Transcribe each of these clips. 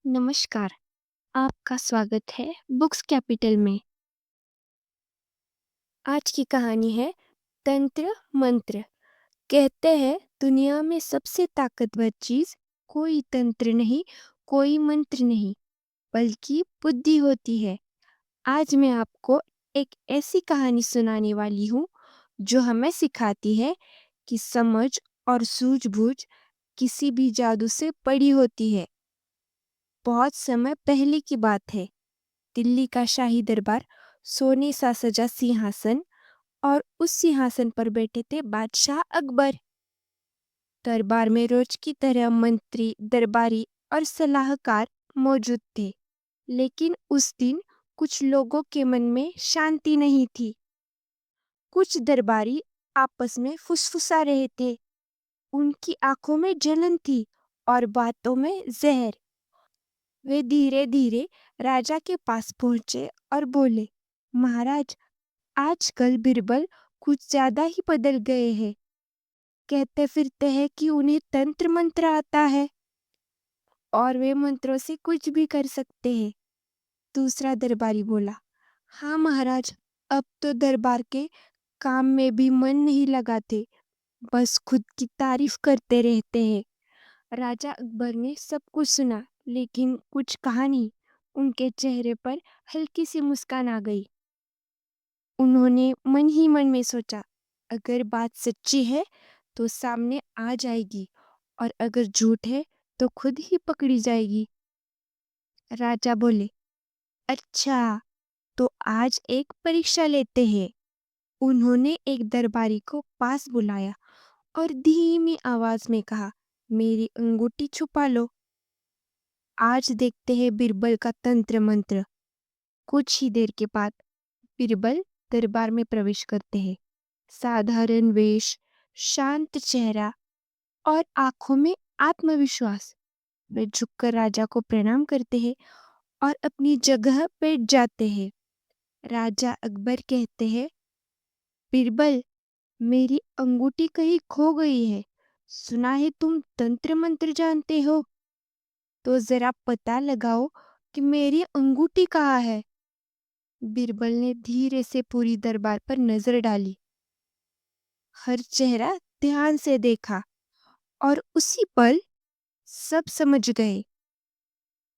नमस्कार, आपका स्वागत है बुक्स कैपिटल में। आज की कहानी है तंत्र मंत्र। कहते हैं दुनिया में सबसे ताकतवर चीज कोई तंत्र नहीं, कोई मंत्र नहीं, बल्कि बुद्धि होती है। आज मैं आपको एक ऐसी कहानी सुनाने वाली हूँ जो हमें सिखाती है कि समझ और सूझबूझ किसी भी जादू से बड़ी होती है। बहुत समय पहले की बात है। दिल्ली का शाही दरबार, सोने सा सजा सिंहासन, और उस सिंहासन पर बैठे थे बादशाह अकबर। दरबार में रोज की तरह मंत्री, दरबारी और सलाहकार मौजूद थे। लेकिन उस दिन कुछ लोगों के मन में शांति नहीं थी। कुछ दरबारी आपस में फुसफुसा रहे थे। उनकी आंखों में जलन थी और बातों में जहर। वे धीरे धीरे राजा के पास पहुंचे और बोले, महाराज, आजकल बिरबल कुछ ज्यादा ही बदल गए हैं। कहते फिरते हैं कि उन्हें तंत्र मंत्र आता है और वे मंत्रों से कुछ भी कर सकते हैं। दूसरा दरबारी बोला, हाँ महाराज, अब तो दरबार के काम में भी मन नहीं लगाते, बस खुद की तारीफ करते रहते हैं। राजा अकबर ने सब कुछ सुना, लेकिन कुछ कहा नहीं। उनके चेहरे पर हल्की सी मुस्कान आ गई। उन्होंने मन ही मन में सोचा, अगर बात सच्ची है तो सामने आ जाएगी, और अगर झूठ है तो खुद ही पकड़ी जाएगी। राजा बोले, अच्छा, तो आज एक परीक्षा लेते हैं। उन्होंने एक दरबारी को पास बुलाया और धीमी आवाज में कहा, मेरी अंगूठी छुपा लो। आज देखते हैं बिरबल का तंत्र मंत्र। कुछ ही देर के बाद बिरबल दरबार में प्रवेश करते हैं। साधारण वेश, शांत चेहरा और आंखों में आत्मविश्वास। वे झुककर राजा को प्रणाम करते हैं और अपनी जगह बैठ जाते हैं। राजा अकबर कहते हैं, बिरबल, मेरी अंगूठी कहीं खो गई है। सुना है तुम तंत्र मंत्र जानते हो, तो जरा पता लगाओ कि मेरी अंगूठी कहाँ है। बिरबल ने धीरे से पूरी दरबार पर नजर डाली। हर चेहरा ध्यान से देखा और उसी पल सब समझ गए।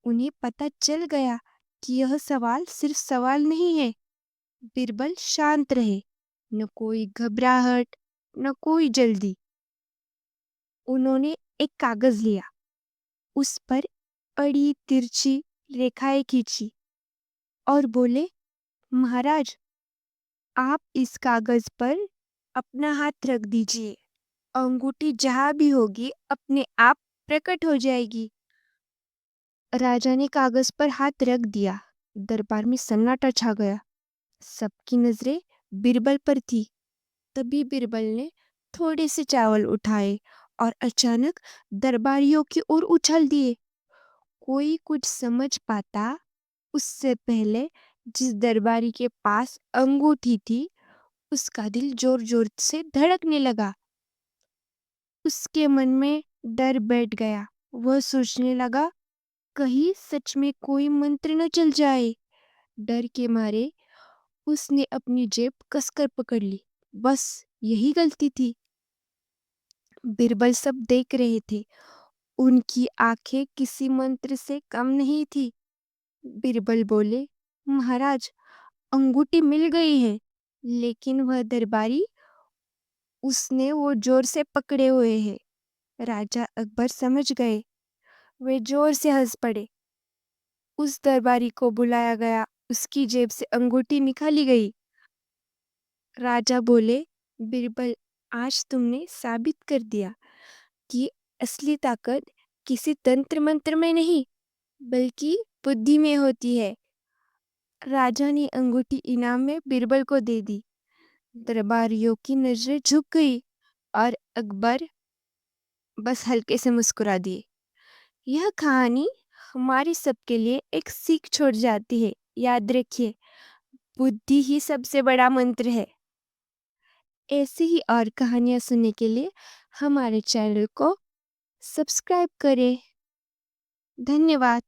उन्हें पता चल गया कि यह सवाल सिर्फ सवाल नहीं है। बिरबल शांत रहे, न कोई घबराहट, न कोई जल्दी। उन्होंने एक कागज लिया, उस पर बड़ी तिरछी रेखाएं खींची और बोले, महाराज, आप इस कागज पर अपना हाथ रख दीजिए। अंगूठी जहां भी होगी अपने आप प्रकट हो जाएगी। राजा ने कागज पर हाथ रख दिया। दरबार में सन्नाटा छा गया। सबकी नजरें बिरबल पर थी। तभी बिरबल ने थोड़े से चावल उठाए और अचानक दरबारियों की ओर उछल दिए। कोई कुछ समझ पाता उससे पहले जिस दरबारी के पास अंगूठी थी, उसका दिल जोर जोर से धड़कने लगा। उसके मन में डर बैठ गया। वह सोचने लगा, कहीं सच में कोई मंत्र न चल जाए। डर के मारे उसने अपनी जेब कसकर पकड़ ली। बस यही गलती थी। बिरबल सब देख रहे थे। उनकी आंखें किसी मंत्र से कम नहीं थी। बिरबल बोले, महाराज, अंगूठी मिल गई है, लेकिन वह दरबारी, उसने वो जोर से पकड़े हुए है। राजा अकबर समझ गए। वे जोर से हंस पड़े। उस दरबारी को बुलाया गया। उसकी जेब से अंगूठी निकाली गई। राजा बोले, बिरबल, आज तुमने साबित कर दिया कि असली ताकत किसी तंत्र मंत्र में नहीं, बल्कि बुद्धि में होती है। राजा ने अंगूठी इनाम में बिरबल को दे दी। दरबारियों की नजरें झुक गई और अकबर बस हल्के से मुस्कुरा दिए। यह कहानी हमारे सबके लिए एक सीख छोड़ जाती है। याद रखिए, बुद्धि ही सबसे बड़ा मंत्र है। ऐसी ही और कहानियाँ सुनने के लिए हमारे चैनल को सब्सक्राइब करें। धन्यवाद।